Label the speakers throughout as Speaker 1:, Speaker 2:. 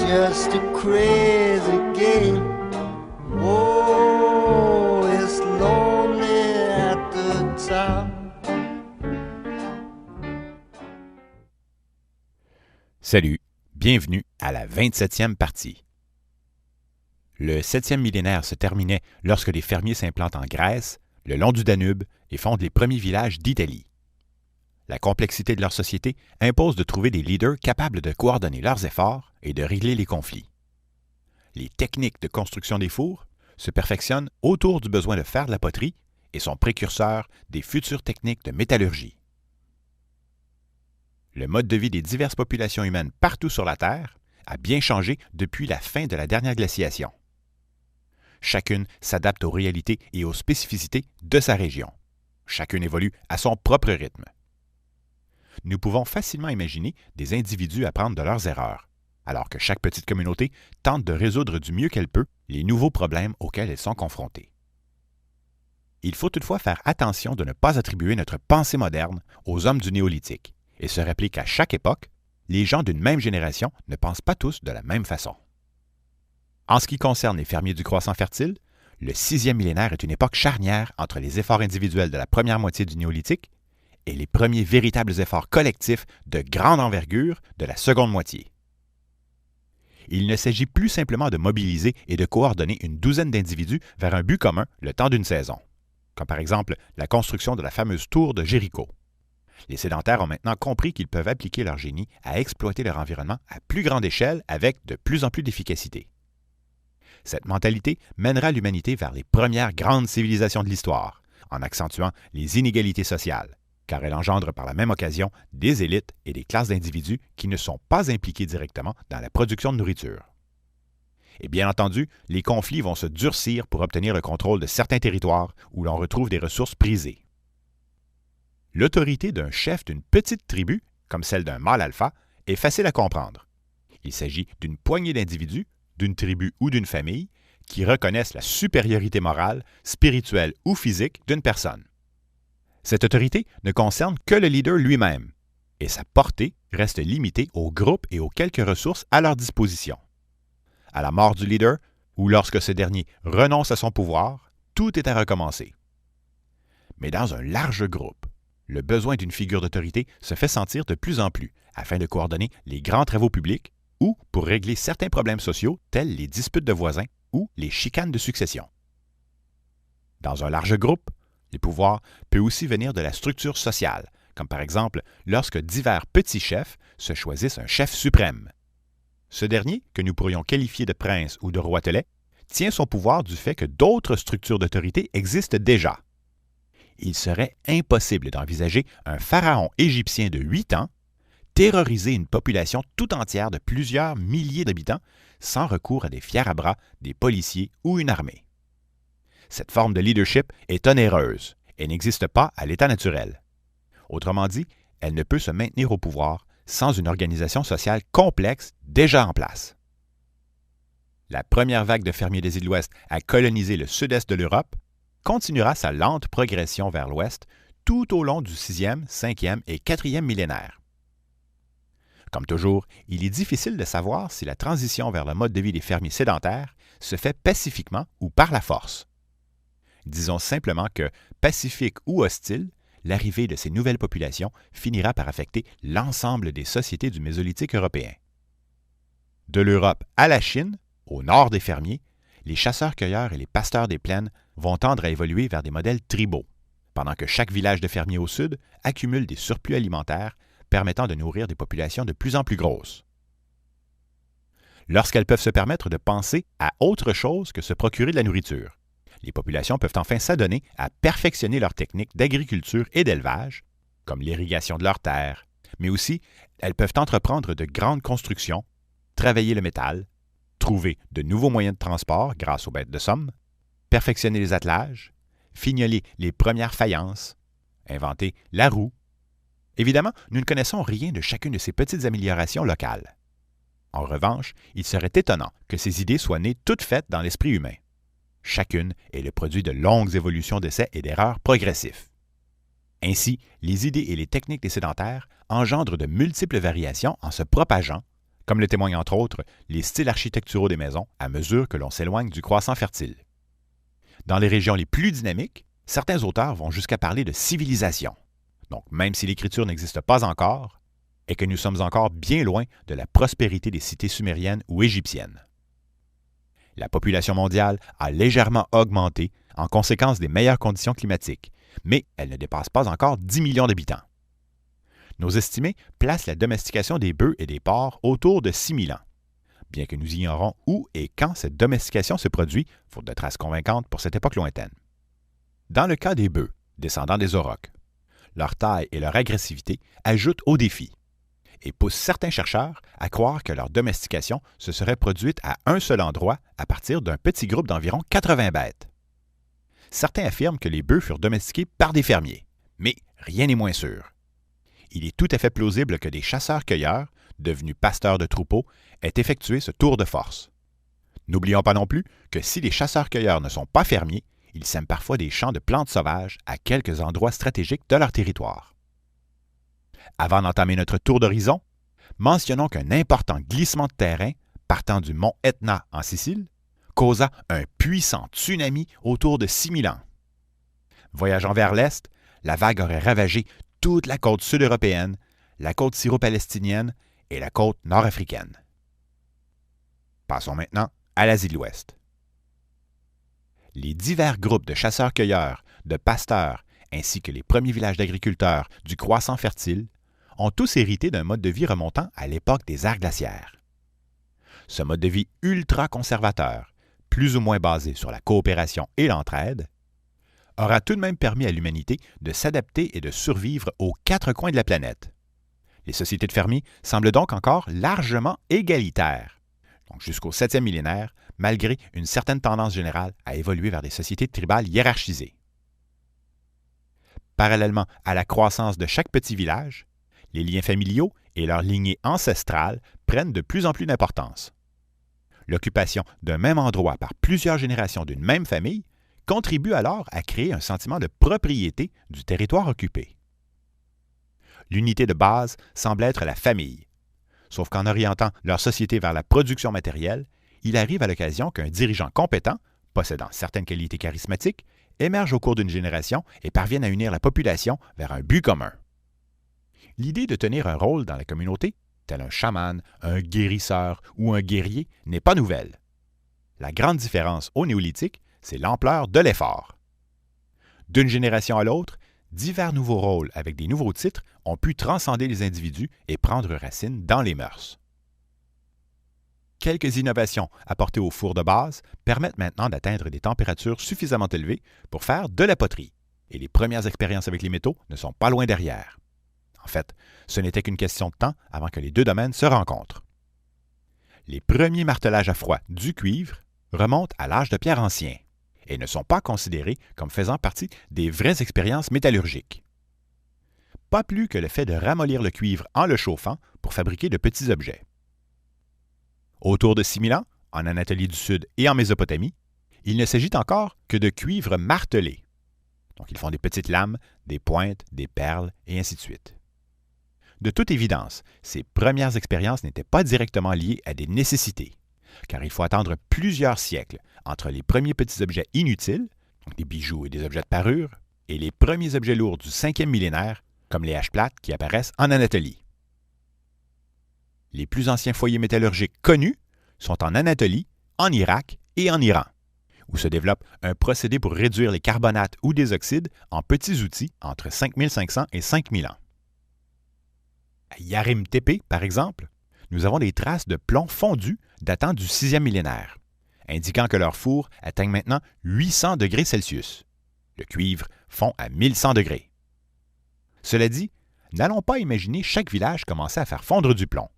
Speaker 1: just a crazy game. Oh, it's lonely at the top.
Speaker 2: Salut, bienvenue à la 27e partie. Le 7e millénaire se terminait lorsque les fermiers s'implantent en Grèce, le long du Danube, et fondent les premiers villages d'Italie. La complexité de leur société impose de trouver des leaders capables de coordonner leurs efforts et de régler les conflits. Les techniques de construction des fours se perfectionnent autour du besoin de faire de la poterie et sont précurseurs des futures techniques de métallurgie. Le mode de vie des diverses populations humaines partout sur la Terre a bien changé depuis la fin de la dernière glaciation. Chacune s'adapte aux réalités et aux spécificités de sa région. Chacune évolue à son propre rythme. Nous pouvons facilement imaginer des individus apprendre de leurs erreurs, alors que chaque petite communauté tente de résoudre du mieux qu'elle peut les nouveaux problèmes auxquels elles sont confrontées. Il faut toutefois faire attention de ne pas attribuer notre pensée moderne aux hommes du néolithique et se rappeler qu'à chaque époque, les gens d'une même génération ne pensent pas tous de la même façon. En ce qui concerne les fermiers du croissant fertile, le 6e millénaire est une époque charnière entre les efforts individuels de la première moitié du néolithique et les premiers véritables efforts collectifs de grande envergure de la seconde moitié. Il ne s'agit plus simplement de mobiliser et de coordonner une douzaine d'individus vers un but commun le temps d'une saison, comme par exemple la construction de la fameuse tour de Jéricho. Les sédentaires ont maintenant compris qu'ils peuvent appliquer leur génie à exploiter leur environnement à plus grande échelle avec de plus en plus d'efficacité. Cette mentalité mènera l'humanité vers les premières grandes civilisations de l'histoire, en accentuant les inégalités sociales, car elle engendre par la même occasion des élites et des classes d'individus qui ne sont pas impliqués directement dans la production de nourriture. Et bien entendu, les conflits vont se durcir pour obtenir le contrôle de certains territoires où l'on retrouve des ressources prisées. L'autorité d'un chef d'une petite tribu, comme celle d'un mâle alpha, est facile à comprendre. Il s'agit d'une poignée d'individus, d'une tribu ou d'une famille, qui reconnaissent la supériorité morale, spirituelle ou physique d'une personne. Cette autorité ne concerne que le leader lui-même, et sa portée reste limitée au groupe et aux quelques ressources à leur disposition. À la mort du leader, ou lorsque ce dernier renonce à son pouvoir, tout est à recommencer. Mais dans un large groupe, le besoin d'une figure d'autorité se fait sentir de plus en plus afin de coordonner les grands travaux publics ou pour régler certains problèmes sociaux tels les disputes de voisins ou les chicanes de succession. Dans un large groupe, le pouvoir peut aussi venir de la structure sociale, comme par exemple lorsque divers petits chefs se choisissent un chef suprême. Ce dernier, que nous pourrions qualifier de prince ou de roitelet, tient son pouvoir du fait que d'autres structures d'autorité existent déjà. Il serait impossible d'envisager un pharaon égyptien de 8 ans terroriser une population tout entière de plusieurs milliers d'habitants sans recours à des fiers à bras, des policiers ou une armée. Cette forme de leadership est onéreuse et n'existe pas à l'état naturel. Autrement dit, elle ne peut se maintenir au pouvoir sans une organisation sociale complexe déjà en place. La première vague de fermiers des îles de l'Ouest à coloniser le sud-est de l'Europe continuera sa lente progression vers l'Ouest tout au long du 6e, 5e et 4e millénaire. Comme toujours, il est difficile de savoir si la transition vers le mode de vie des fermiers sédentaires se fait pacifiquement ou par la force. Disons simplement que, pacifique ou hostile, l'arrivée de ces nouvelles populations finira par affecter l'ensemble des sociétés du Mésolithique européen. De l'Europe à la Chine, au nord des fermiers, les chasseurs-cueilleurs et les pasteurs des plaines vont tendre à évoluer vers des modèles tribaux, pendant que chaque village de fermiers au sud accumule des surplus alimentaires permettant de nourrir des populations de plus en plus grosses. Lorsqu'elles peuvent se permettre de penser à autre chose que se procurer de la nourriture, les populations peuvent enfin s'adonner à perfectionner leurs techniques d'agriculture et d'élevage, comme l'irrigation de leurs terres, mais aussi elles peuvent entreprendre de grandes constructions, travailler le métal, trouver de nouveaux moyens de transport grâce aux bêtes de somme, perfectionner les attelages, fignoler les premières faïences, inventer la roue. Évidemment, nous ne connaissons rien de chacune de ces petites améliorations locales. En revanche, il serait étonnant que ces idées soient nées toutes faites dans l'esprit humain. Chacune est le produit de longues évolutions d'essais et d'erreurs progressifs. Ainsi, les idées et les techniques des sédentaires engendrent de multiples variations en se propageant, comme le témoignent entre autres les styles architecturaux des maisons à mesure que l'on s'éloigne du croissant fertile. Dans les régions les plus dynamiques, certains auteurs vont jusqu'à parler de civilisation. Donc, même si l'écriture n'existe pas encore, et que nous sommes encore bien loin de la prospérité des cités sumériennes ou égyptiennes. La population mondiale a légèrement augmenté en conséquence des meilleures conditions climatiques, mais elle ne dépasse pas encore 10 millions d'habitants. Nos estimés placent la domestication des bœufs et des porcs autour de 6 000 ans, bien que nous ignorons où et quand cette domestication se produit, faute de traces convaincantes pour cette époque lointaine. Dans le cas des bœufs, descendants des aurochs, leur taille et leur agressivité ajoutent au défi et poussent certains chercheurs à croire que leur domestication se serait produite à un seul endroit à partir d'un petit groupe d'environ 80 bêtes. Certains affirment que les bœufs furent domestiqués par des fermiers, mais rien n'est moins sûr. Il est tout à fait plausible que des chasseurs-cueilleurs, devenus pasteurs de troupeaux, aient effectué ce tour de force. N'oublions pas non plus que si les chasseurs-cueilleurs ne sont pas fermiers, ils sèment parfois des champs de plantes sauvages à quelques endroits stratégiques de leur territoire. Avant d'entamer notre tour d'horizon, mentionnons qu'un important glissement de terrain, partant du mont Etna en Sicile, causa un puissant tsunami autour de 6 000 ans. Voyageant vers l'est, la vague aurait ravagé toute la côte sud-européenne, la côte syro-palestinienne et la côte nord-africaine. Passons maintenant à l'Asie de l'Ouest. Les divers groupes de chasseurs-cueilleurs, de pasteurs, ainsi que les premiers villages d'agriculteurs du croissant fertile, ont tous hérité d'un mode de vie remontant à l'époque des aires glaciaires. Ce mode de vie ultra-conservateur, plus ou moins basé sur la coopération et l'entraide, aura tout de même permis à l'humanité de s'adapter et de survivre aux 4 coins de la planète. Les sociétés de fermiers semblent donc encore largement égalitaires, donc jusqu'au 7e millénaire, malgré une certaine tendance générale à évoluer vers des sociétés tribales hiérarchisées. Parallèlement à la croissance de chaque petit village, les liens familiaux et leur lignée ancestrale prennent de plus en plus d'importance. L'occupation d'un même endroit par plusieurs générations d'une même famille contribue alors à créer un sentiment de propriété du territoire occupé. L'unité de base semble être la famille, sauf qu'en orientant leur société vers la production matérielle, il arrive à l'occasion qu'un dirigeant compétent, possédant certaines qualités charismatiques, émerge au cours d'une génération et parvienne à unir la population vers un but commun. L'idée de tenir un rôle dans la communauté, tel un chaman, un guérisseur ou un guerrier, n'est pas nouvelle. La grande différence au néolithique, c'est l'ampleur de l'effort. D'une génération à l'autre, divers nouveaux rôles avec des nouveaux titres ont pu transcender les individus et prendre racine dans les mœurs. Quelques innovations apportées au four de base permettent maintenant d'atteindre des températures suffisamment élevées pour faire de la poterie, et les premières expériences avec les métaux ne sont pas loin derrière. En fait, ce n'était qu'une question de temps avant que les deux domaines se rencontrent. Les premiers martelages à froid du cuivre remontent à l'âge de pierre ancien et ne sont pas considérés comme faisant partie des vraies expériences métallurgiques. Pas plus que le fait de ramollir le cuivre en le chauffant pour fabriquer de petits objets. Autour de 6 000 ans, en Anatolie du Sud et en Mésopotamie, il ne s'agit encore que de cuivre martelé. Donc ils font des petites lames, des pointes, des perles et ainsi de suite. De toute évidence, ces premières expériences n'étaient pas directement liées à des nécessités, car il faut attendre plusieurs siècles entre les premiers petits objets inutiles, donc des bijoux et des objets de parure, et les premiers objets lourds du 5e millénaire, comme les haches plates qui apparaissent en Anatolie. Les plus anciens foyers métallurgiques connus sont en Anatolie, en Irak et en Iran, où se développe un procédé pour réduire les carbonates ou des oxydes en petits outils entre 5500 et 5000 ans. À Yarim Tepe, par exemple, nous avons des traces de plomb fondu datant du 6e millénaire, indiquant que leurs fours atteignent maintenant 800 degrés Celsius. Le cuivre fond à 1100 degrés. Cela dit, n'allons pas imaginer chaque village commencer à faire fondre du plomb.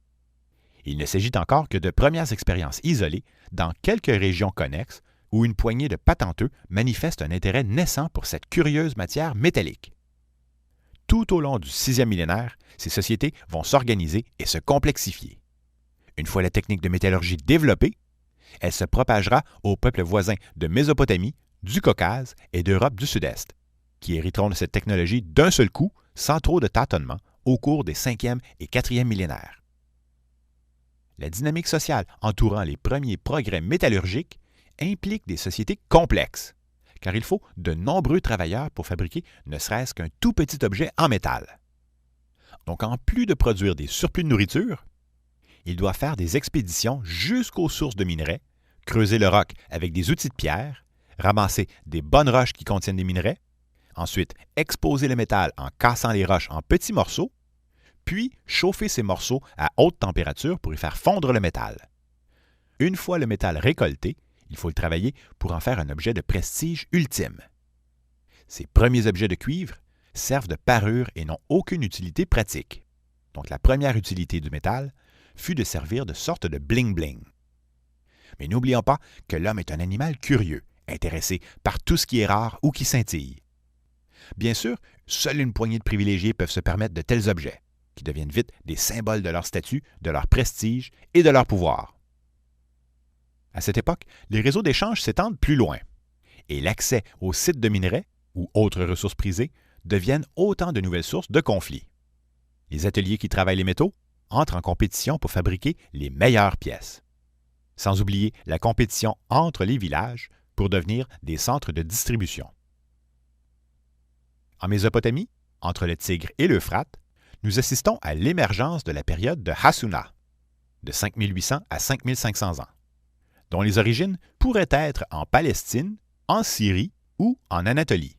Speaker 2: Il ne s'agit encore que de premières expériences isolées dans quelques régions connexes où une poignée de patenteux manifestent un intérêt naissant pour cette curieuse matière métallique. Tout au long du 6e millénaire, ces sociétés vont s'organiser et se complexifier. Une fois la technique de métallurgie développée, elle se propagera aux peuples voisins de Mésopotamie, du Caucase et d'Europe du Sud-Est, qui hériteront de cette technologie d'un seul coup, sans trop de tâtonnement, au cours des 5e et 4e millénaires. La dynamique sociale entourant les premiers progrès métallurgiques implique des sociétés complexes, car il faut de nombreux travailleurs pour fabriquer ne serait-ce qu'un tout petit objet en métal. Donc, en plus de produire des surplus de nourriture, il doit faire des expéditions jusqu'aux sources de minerais, creuser le roc avec des outils de pierre, ramasser des bonnes roches qui contiennent des minerais, ensuite exposer le métal en cassant les roches en petits morceaux, puis chauffer ces morceaux à haute température pour y faire fondre le métal. Une fois le métal récolté, il faut le travailler pour en faire un objet de prestige ultime. Ces premiers objets de cuivre servent de parure et n'ont aucune utilité pratique. Donc la première utilité du métal fut de servir de sorte de bling-bling. Mais n'oublions pas que l'homme est un animal curieux, intéressé par tout ce qui est rare ou qui scintille. Bien sûr, seule une poignée de privilégiés peuvent se permettre de tels objets, qui deviennent vite des symboles de leur statut, de leur prestige et de leur pouvoir. À cette époque, les réseaux d'échange s'étendent plus loin, et l'accès aux sites de minerais ou autres ressources prisées deviennent autant de nouvelles sources de conflits. Les ateliers qui travaillent les métaux entrent en compétition pour fabriquer les meilleures pièces. Sans oublier la compétition entre les villages pour devenir des centres de distribution. En Mésopotamie, entre le Tigre et l'Euphrate, nous assistons à l'émergence de la période de Hassuna, de 5800 à 5500 ans, dont les origines pourraient être en Palestine, en Syrie ou en Anatolie.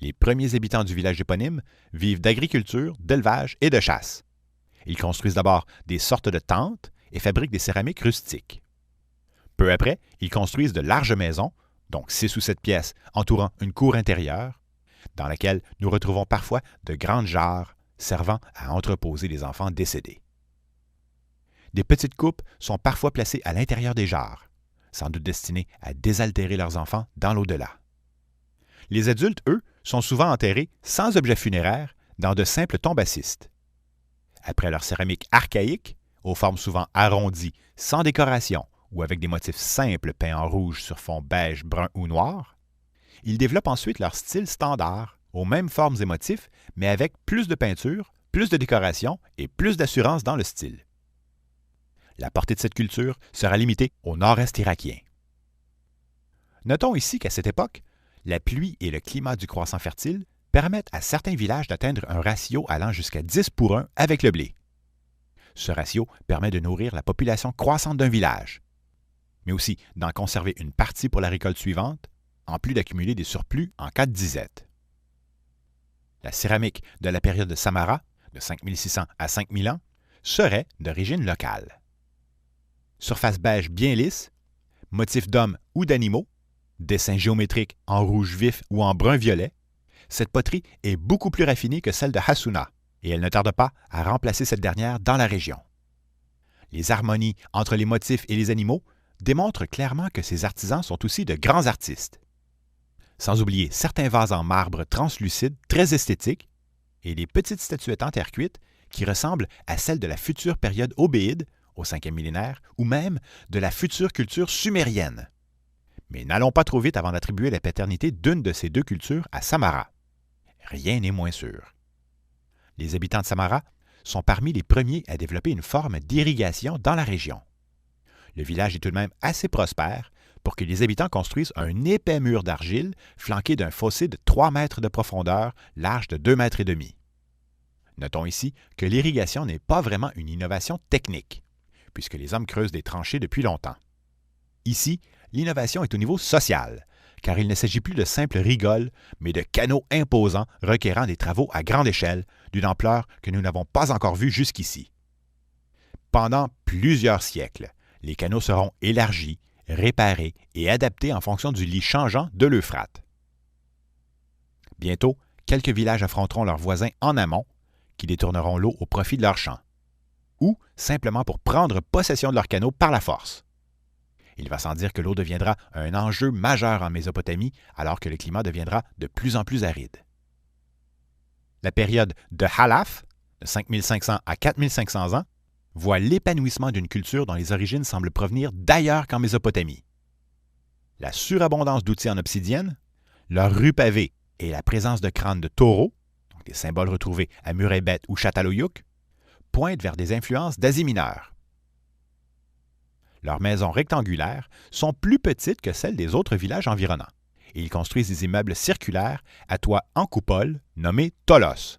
Speaker 2: Les premiers habitants du village éponyme vivent d'agriculture, d'élevage et de chasse. Ils construisent d'abord des sortes de tentes et fabriquent des céramiques rustiques. Peu après, ils construisent de larges maisons, donc 6 ou 7 pièces entourant une cour intérieure, dans laquelle nous retrouvons parfois de grandes jarres servant à entreposer les enfants décédés. Des petites coupes sont parfois placées à l'intérieur des jarres, sans doute destinées à désaltérer leurs enfants dans l'au-delà. Les adultes, eux, sont souvent enterrés sans objet funéraire dans de simples tombes assistes. Après leur céramique archaïque, aux formes souvent arrondies, sans décoration ou avec des motifs simples peints en rouge sur fond beige, brun ou noir, ils développent ensuite leur style standard, aux mêmes formes et motifs, mais avec plus de peinture, plus de décoration et plus d'assurance dans le style. La portée de cette culture sera limitée au nord-est irakien. Notons ici qu'à cette époque, la pluie et le climat du croissant fertile permettent à certains villages d'atteindre un ratio allant jusqu'à 10:1 avec le blé. Ce ratio permet de nourrir la population croissante d'un village, mais aussi d'en conserver une partie pour la récolte suivante, en plus d'accumuler des surplus en cas de disette. La céramique de la période de Samarra, de 5600 à 5000 ans, serait d'origine locale. Surface beige bien lisse, motifs d'hommes ou d'animaux, dessins géométriques en rouge vif ou en brun-violet, cette poterie est beaucoup plus raffinée que celle de Hassuna, et elle ne tarde pas à remplacer cette dernière dans la région. Les harmonies entre les motifs et les animaux démontrent clairement que ces artisans sont aussi de grands artistes. Sans oublier certains vases en marbre translucide très esthétiques et les petites statuettes en terre cuite qui ressemblent à celles de la future période obéide, au 5e millénaire, ou même de la future culture sumérienne. Mais n'allons pas trop vite avant d'attribuer la paternité d'une de ces deux cultures à Samarra. Rien n'est moins sûr. Les habitants de Samarra sont parmi les premiers à développer une forme d'irrigation dans la région. Le village est tout de même assez prospère pour que les habitants construisent un épais mur d'argile flanqué d'un fossé de 3 mètres de profondeur, large de 2,5 mètres. Notons ici que l'irrigation n'est pas vraiment une innovation technique, puisque les hommes creusent des tranchées depuis longtemps. Ici, l'innovation est au niveau social, car il ne s'agit plus de simples rigoles, mais de canaux imposants requérant des travaux à grande échelle, d'une ampleur que nous n'avons pas encore vue jusqu'ici. Pendant plusieurs siècles, les canaux seront élargis, réparés et adaptés en fonction du lit changeant de l'Euphrate. Bientôt, quelques villages affronteront leurs voisins en amont, qui détourneront l'eau au profit de leurs champs, ou simplement pour prendre possession de leurs canaux par la force. Il va sans dire que l'eau deviendra un enjeu majeur en Mésopotamie alors que le climat deviendra de plus en plus aride. La période de Halaf, de 5500 à 4500 ans, voit l'épanouissement d'une culture dont les origines semblent provenir d'ailleurs qu'en Mésopotamie. La surabondance d'outils en obsidienne, leurs rues pavées et la présence de crânes de taureaux, donc des symboles retrouvés à Mureybet ou Çatalhöyük, pointent vers des influences d'Asie mineure. Leurs maisons rectangulaires sont plus petites que celles des autres villages environnants, et ils construisent des immeubles circulaires à toit en coupole nommés tholos,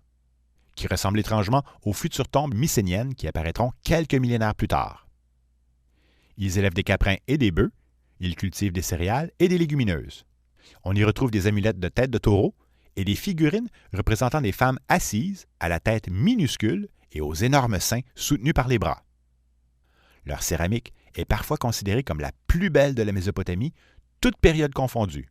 Speaker 2: qui ressemblent étrangement aux futures tombes mycéniennes qui apparaîtront quelques millénaires plus tard. Ils élèvent des caprins et des bœufs, ils cultivent des céréales et des légumineuses. On y retrouve des amulettes de tête de taureau et des figurines représentant des femmes assises à la tête minuscule et aux énormes seins soutenus par les bras. Leur céramique est parfois considérée comme la plus belle de la Mésopotamie, toute période confondue.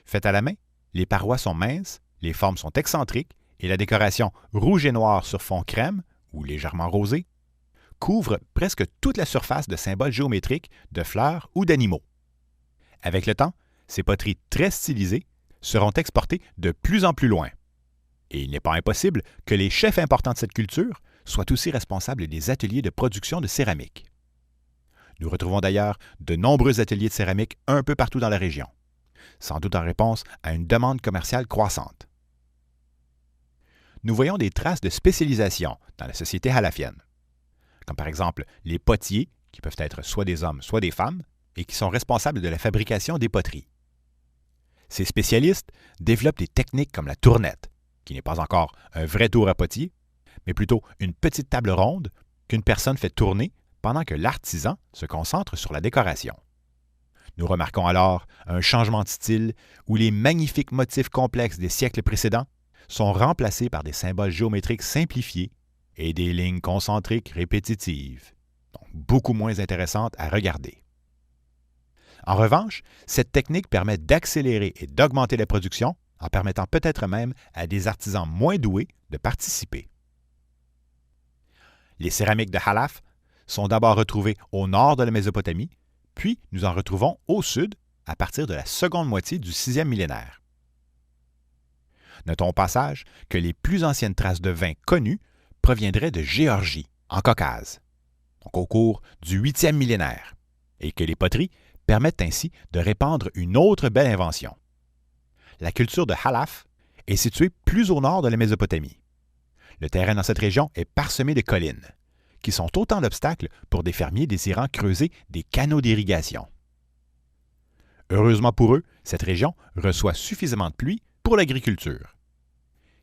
Speaker 2: Faite à la main, les parois sont minces, les formes sont excentriques et la décoration rouge et noir sur fond crème, ou légèrement rosé, couvre presque toute la surface de symboles géométriques, de fleurs ou d'animaux. Avec le temps, ces poteries très stylisées seront exportées de plus en plus loin. Et il n'est pas impossible que les chefs importants de cette culture soient aussi responsables des ateliers de production de céramique. Nous retrouvons d'ailleurs de nombreux ateliers de céramique un peu partout dans la région, sans doute en réponse à une demande commerciale croissante. Nous voyons des traces de spécialisation dans la société halafienne, comme par exemple les potiers, qui peuvent être soit des hommes, soit des femmes, et qui sont responsables de la fabrication des poteries. Ces spécialistes développent des techniques comme la tournette, qui n'est pas encore un vrai tour à potier, mais plutôt une petite table ronde qu'une personne fait tourner pendant que l'artisan se concentre sur la décoration. Nous remarquons alors un changement de style où les magnifiques motifs complexes des siècles précédents sont remplacés par des symboles géométriques simplifiés et des lignes concentriques répétitives, donc beaucoup moins intéressantes à regarder. En revanche, cette technique permet d'accélérer et d'augmenter la production en permettant peut-être même à des artisans moins doués de participer. Les céramiques de Halaf sont d'abord retrouvées au nord de la Mésopotamie, puis nous en retrouvons au sud à partir de la seconde moitié du 6e millénaire. Notons au passage que les plus anciennes traces de vin connues proviendraient de Géorgie, en Caucase, donc au cours du 8e millénaire, et que les poteries permettent ainsi de répandre une autre belle invention. La culture de Halaf est située plus au nord de la Mésopotamie. Le terrain dans cette région est parsemé de collines, qui sont autant d'obstacles pour des fermiers désirant creuser des canaux d'irrigation. Heureusement pour eux, cette région reçoit suffisamment de pluie pour l'agriculture.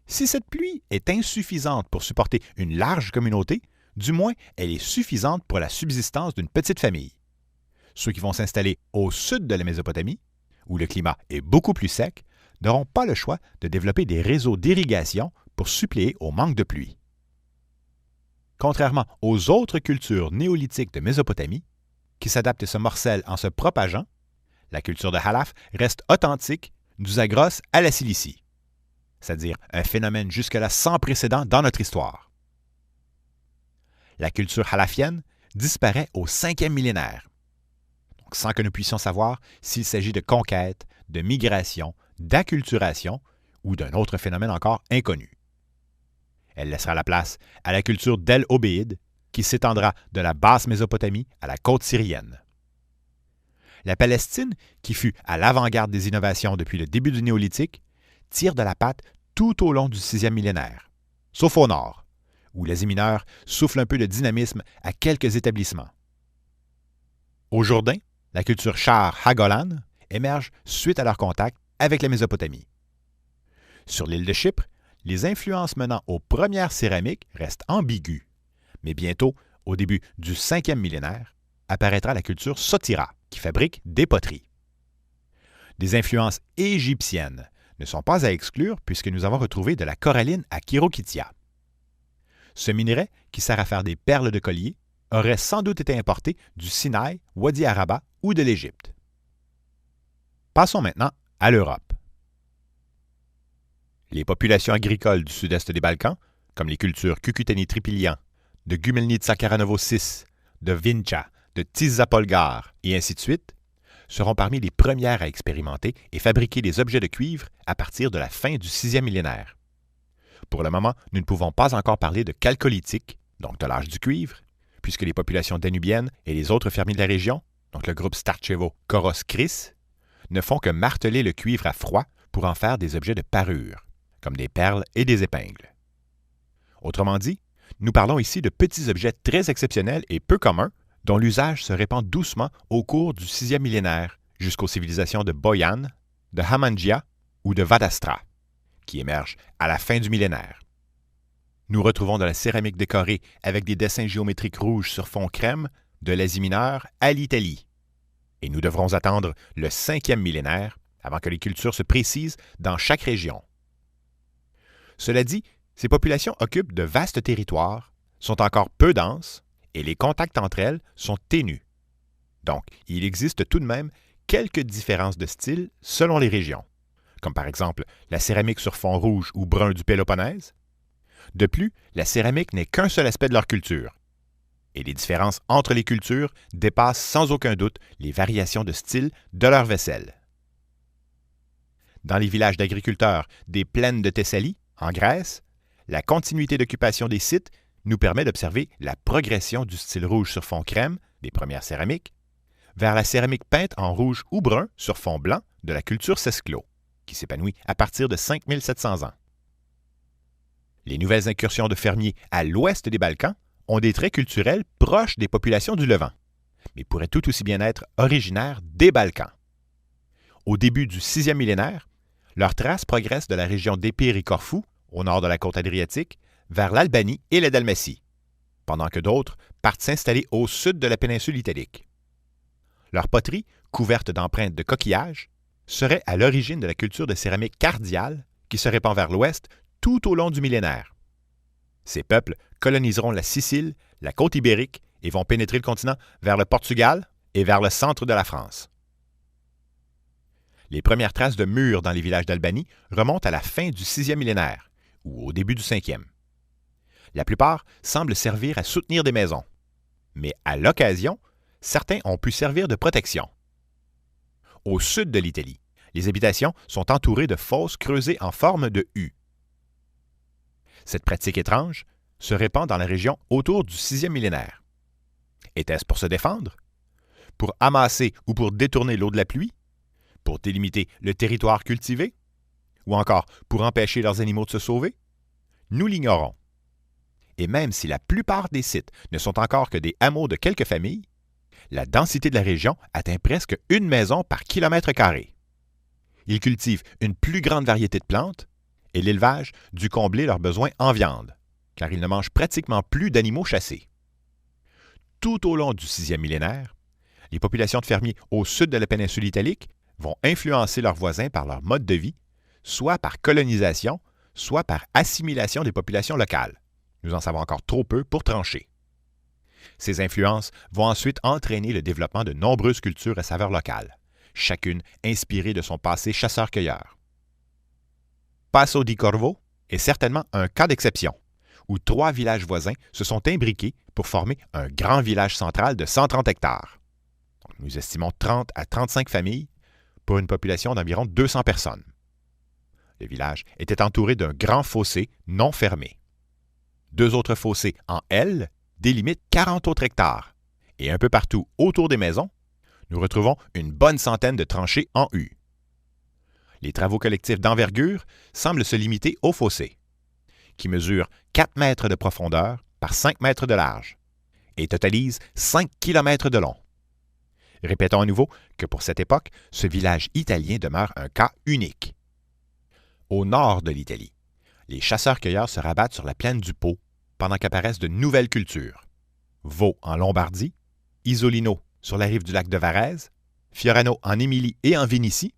Speaker 2: Si cette pluie est insuffisante pour supporter une large communauté, du moins elle est suffisante pour la subsistance d'une petite famille. Ceux qui vont s'installer au sud de la Mésopotamie, où le climat est beaucoup plus sec, n'auront pas le choix de développer des réseaux d'irrigation pour suppléer au manque de pluie. Contrairement aux autres cultures néolithiques de Mésopotamie, qui s'adaptent et se morcellent en se propageant, la culture de Halaf reste authentique du Zagros à la Cilicie, c'est-à-dire un phénomène jusque-là sans précédent dans notre histoire. La culture halafienne disparaît au 5e millénaire, donc sans que nous puissions savoir s'il s'agit de conquête, de migration, d'acculturation ou d'un autre phénomène encore inconnu. Elle laissera la place à la culture d'El Obéide, qui s'étendra de la basse Mésopotamie à la côte syrienne. La Palestine, qui fut à l'avant-garde des innovations depuis le début du néolithique, tire de la patte tout au long du 6e millénaire, sauf au nord, où l'Asie mineure souffle un peu de dynamisme à quelques établissements. Au Jourdain, la culture Shar Hagolan émerge suite à leur contact avec la Mésopotamie. Sur l'île de Chypre, les influences menant aux premières céramiques restent ambiguës, mais bientôt, au début du 5e millénaire, apparaîtra la culture Sotira, qui fabrique des poteries. Des influences égyptiennes ne sont pas à exclure puisque nous avons retrouvé de la coralline à Kirokitia. Ce minerai, qui sert à faire des perles de collier, aurait sans doute été importé du Sinaï, Wadi Araba ou de l'Égypte. Passons maintenant à l'Europe. Les populations agricoles du sud-est des Balkans, comme les cultures Cucuteni-Tripilian, de Gumelnitsa-Karanovo-6, de Vincha, de Tizapolgar et ainsi de suite, seront parmi les premières à expérimenter et fabriquer des objets de cuivre à partir de la fin du 6e millénaire. Pour le moment, nous ne pouvons pas encore parler de chalcolithique, donc de l'âge du cuivre, puisque les populations danubiennes et les autres fermiers de la région, donc le groupe Starchevo-Koros-Chris, ne font que marteler le cuivre à froid pour en faire des objets de parure, comme des perles et des épingles. Autrement dit, nous parlons ici de petits objets très exceptionnels et peu communs, dont l'usage se répand doucement au cours du 6e millénaire jusqu'aux civilisations de Boyan, de Hamangia ou de Vadastra, qui émergent à la fin du millénaire. Nous retrouvons de la céramique décorée avec des dessins géométriques rouges sur fond crème de l'Asie mineure à l'Italie. Et nous devrons attendre le 5e millénaire avant que les cultures se précisent dans chaque région. Cela dit, ces populations occupent de vastes territoires, sont encore peu denses et les contacts entre elles sont ténus. Donc, il existe tout de même quelques différences de style selon les régions, comme par exemple la céramique sur fond rouge ou brun du Péloponnèse. De plus, la céramique n'est qu'un seul aspect de leur culture. Et les différences entre les cultures dépassent sans aucun doute les variations de style de leur vaisselle. Dans les villages d'agriculteurs des plaines de Thessalie, en Grèce, la continuité d'occupation des sites nous permet d'observer la progression du style rouge sur fond crème, des premières céramiques, vers la céramique peinte en rouge ou brun sur fond blanc de la culture Sesklo, qui s'épanouit à partir de 5700 ans. Les nouvelles incursions de fermiers à l'ouest des Balkans ont des traits culturels proches des populations du Levant, mais pourraient tout aussi bien être originaires des Balkans. Au début du 6e millénaire, leurs traces progressent de la région d'Épire et Corfou, au nord de la côte adriatique, vers l'Albanie et la Dalmatie, pendant que d'autres partent s'installer au sud de la péninsule italique. Leur poterie, couverte d'empreintes de coquillages, serait à l'origine de la culture de céramique cardiale qui se répand vers l'ouest tout au long du millénaire. Ces peuples coloniseront la Sicile, la côte ibérique et vont pénétrer le continent vers le Portugal et vers le centre de la France. Les premières traces de murs dans les villages d'Albanie remontent à la fin du 6e millénaire ou au début du 5e. La plupart semblent servir à soutenir des maisons, mais à l'occasion, certains ont pu servir de protection. Au sud de l'Italie, les habitations sont entourées de fosses creusées en forme de U. Cette pratique étrange se répand dans la région autour du 6e millénaire. Était-ce pour se défendre? Pour amasser ou pour détourner l'eau de la pluie? Pour délimiter le territoire cultivé? Ou encore pour empêcher leurs animaux de se sauver? Nous l'ignorons. Et même si la plupart des sites ne sont encore que des hameaux de quelques familles, la densité de la région atteint presque une maison par kilomètre carré. Ils cultivent une plus grande variété de plantes et l'élevage dut combler leurs besoins en viande, car ils ne mangent pratiquement plus d'animaux chassés. Tout au long du 6e millénaire, les populations de fermiers au sud de la péninsule italique vont influencer leurs voisins par leur mode de vie, soit par colonisation, soit par assimilation des populations locales. Nous en savons encore trop peu pour trancher. Ces influences vont ensuite entraîner le développement de nombreuses cultures à saveur locale, chacune inspirée de son passé chasseur-cueilleur. Passo di Corvo est certainement un cas d'exception, où 3 villages voisins se sont imbriqués pour former un grand village central de 130 hectares. Donc, nous estimons 30 à 35 familles pour une population d'environ 200 personnes. Le village était entouré d'un grand fossé non fermé. 2 autres fossés en L délimitent 40 autres hectares, et un peu partout autour des maisons, nous retrouvons une bonne centaine de tranchées en U. Les travaux collectifs d'envergure semblent se limiter au fossé, qui mesure 4 mètres de profondeur par 5 mètres de large et totalise 5 kilomètres de long. Répétons à nouveau que pour cette époque, ce village italien demeure un cas unique. Au nord de l'Italie, les chasseurs-cueilleurs se rabattent sur la plaine du Pô pendant qu'apparaissent de nouvelles cultures. Vaux en Lombardie, Isolino sur la rive du lac de Varèse, Fiorano en Émilie et en Vénétie,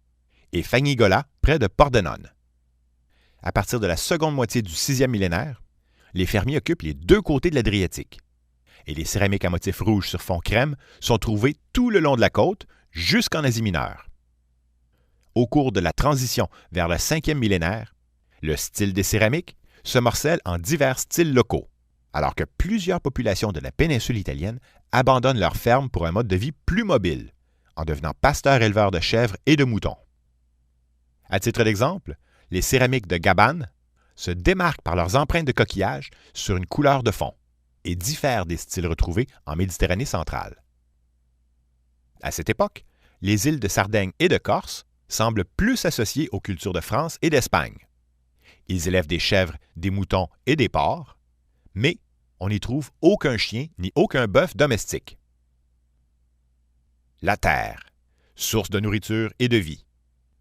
Speaker 2: et Fagnigola près de Pordenone. À partir de la seconde moitié du 6e millénaire, les fermiers occupent les 2 côtés de l'Adriatique, et les céramiques à motifs rouges sur fond crème sont trouvées tout le long de la côte jusqu'en Asie mineure. Au cours de la transition vers le 5e millénaire, le style des céramiques se morcelle en divers styles locaux, alors que plusieurs populations de la péninsule italienne abandonnent leurs fermes pour un mode de vie plus mobile, en devenant pasteurs-éleveurs de chèvres et de moutons. À titre d'exemple, les céramiques de Gabane se démarquent par leurs empreintes de coquillages sur une couleur de fond et diffèrent des styles retrouvés en Méditerranée centrale. À cette époque, les îles de Sardaigne et de Corse semblent plus associées aux cultures de France et d'Espagne. Ils élèvent des chèvres, des moutons et des porcs, mais on n'y trouve aucun chien ni aucun bœuf domestique. la terre, source de nourriture et de vie,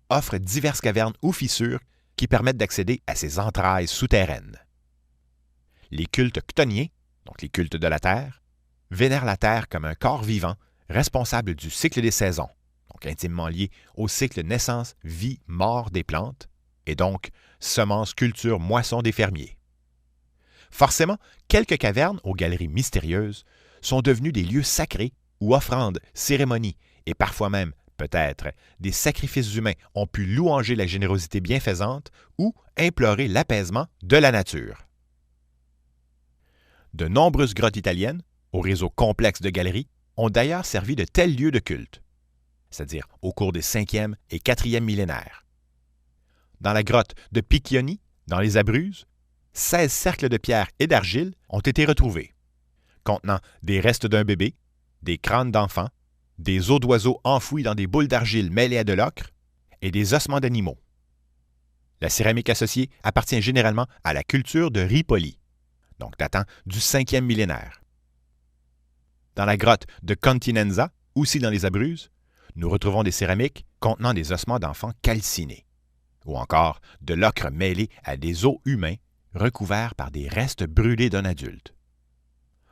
Speaker 2: offre diverses cavernes ou fissures qui permettent d'accéder à ses entrailles souterraines. Les cultes chtoniens, donc les cultes de la terre, vénèrent la terre comme un corps vivant responsable du cycle des saisons, donc intimement lié au cycle naissance, vie, mort des plantes, et donc semence, culture, moisson des fermiers. Forcément, quelques cavernes aux galeries mystérieuses sont devenues des lieux sacrés où offrandes, cérémonies et parfois même, peut-être, des sacrifices humains ont pu louanger la générosité bienfaisante ou implorer l'apaisement de la nature. De nombreuses grottes italiennes, au réseau complexe de galeries, ont d'ailleurs servi de tels lieux de culte, c'est-à-dire au cours des 5e et 4e millénaires. Dans la grotte de Piccioni, dans les Abruzzes, 16 cercles de pierre et d'argile ont été retrouvés, contenant des restes d'un bébé, des crânes d'enfants, des os d'oiseaux enfouis dans des boules d'argile mêlées à de l'ocre et des ossements d'animaux. La céramique associée appartient généralement à la culture de Ripoli, donc datant du 5e millénaire. Dans la grotte de Continenza, aussi dans les Abruzzes, nous retrouvons des céramiques contenant des ossements d'enfants calcinés, ou encore de l'ocre mêlé à des os humains recouverts par des restes brûlés d'un adulte.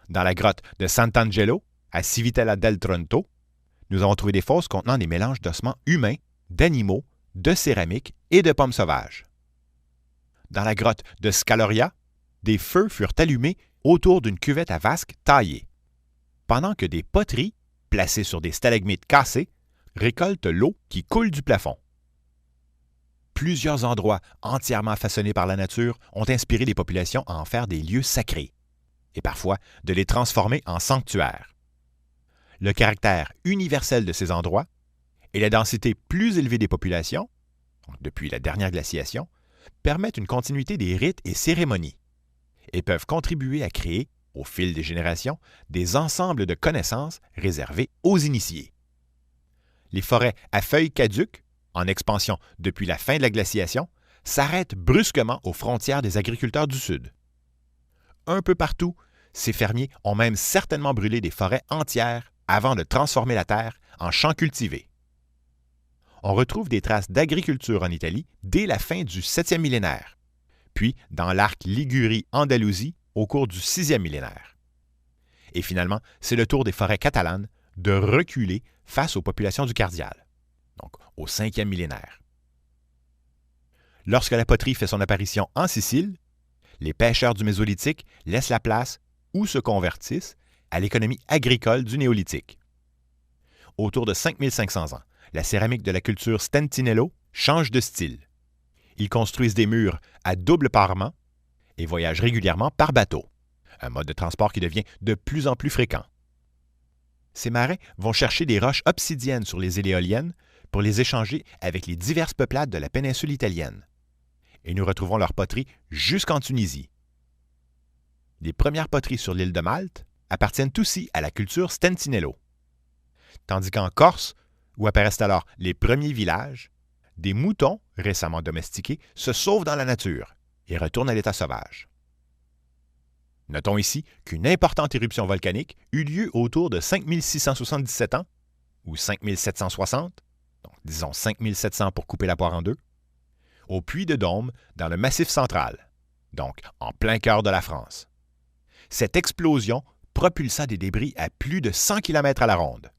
Speaker 2: Dans la grotte de Sant'Angelo, à Civitella del Tronto, nous avons trouvé des fosses contenant des mélanges d'ossements humains, d'animaux, de céramique et de pommes sauvages. Dans la grotte de Scaloria, des feux furent allumés autour d'une cuvette à vasque taillée, pendant que des poteries, placées sur des stalagmites cassés, récoltent l'eau qui coule du plafond. Plusieurs endroits entièrement façonnés par la nature ont inspiré les populations à en faire des lieux sacrés, et parfois de les transformer en sanctuaires. Le caractère universel de ces endroits et la densité plus élevée des populations, donc depuis la dernière glaciation, permettent une continuité des rites et cérémonies, et peuvent contribuer à créer, au fil des générations, des ensembles de connaissances réservés aux initiés. Les forêts à feuilles caduques, en expansion depuis la fin de la glaciation, s'arrêtent brusquement aux frontières des agriculteurs du Sud. Un peu partout, ces fermiers ont même certainement brûlé des forêts entières avant de transformer la terre en champs cultivés. On retrouve des traces d'agriculture en Italie dès la fin du 7e millénaire, puis dans l'arc Ligurie-Andalousie au cours du 6e millénaire. Et finalement, c'est le tour des forêts catalanes de reculer face aux populations du Cardial, donc au 5e millénaire. Lorsque la poterie fait son apparition en Sicile, les pêcheurs du Mésolithique laissent la place ou se convertissent à l'économie agricole du Néolithique. Autour de 5500 ans, la céramique de la culture Stentinello change de style. Ils construisent des murs à double parement et voyagent régulièrement par bateau, un mode de transport qui devient de plus en plus fréquent. Ces marins vont chercher des roches obsidiennes sur les îles éoliennes pour les échanger avec les diverses peuplades de la péninsule italienne. Et nous retrouvons leur poterie jusqu'en Tunisie. Les premières poteries sur l'île de Malte appartiennent aussi à la culture Stentinello. Tandis qu'en Corse, où apparaissent alors les premiers villages, des moutons, récemment domestiqués, se sauvent dans la nature et retournent à l'état sauvage. Notons ici qu'une importante éruption volcanique eut lieu autour de 5677 ans, ou 5760, donc disons 5700 pour couper la poire en deux, au Puy de Dôme, dans le Massif central, donc en plein cœur de la France. Cette explosion propulsa des débris à plus de 100 km à la ronde.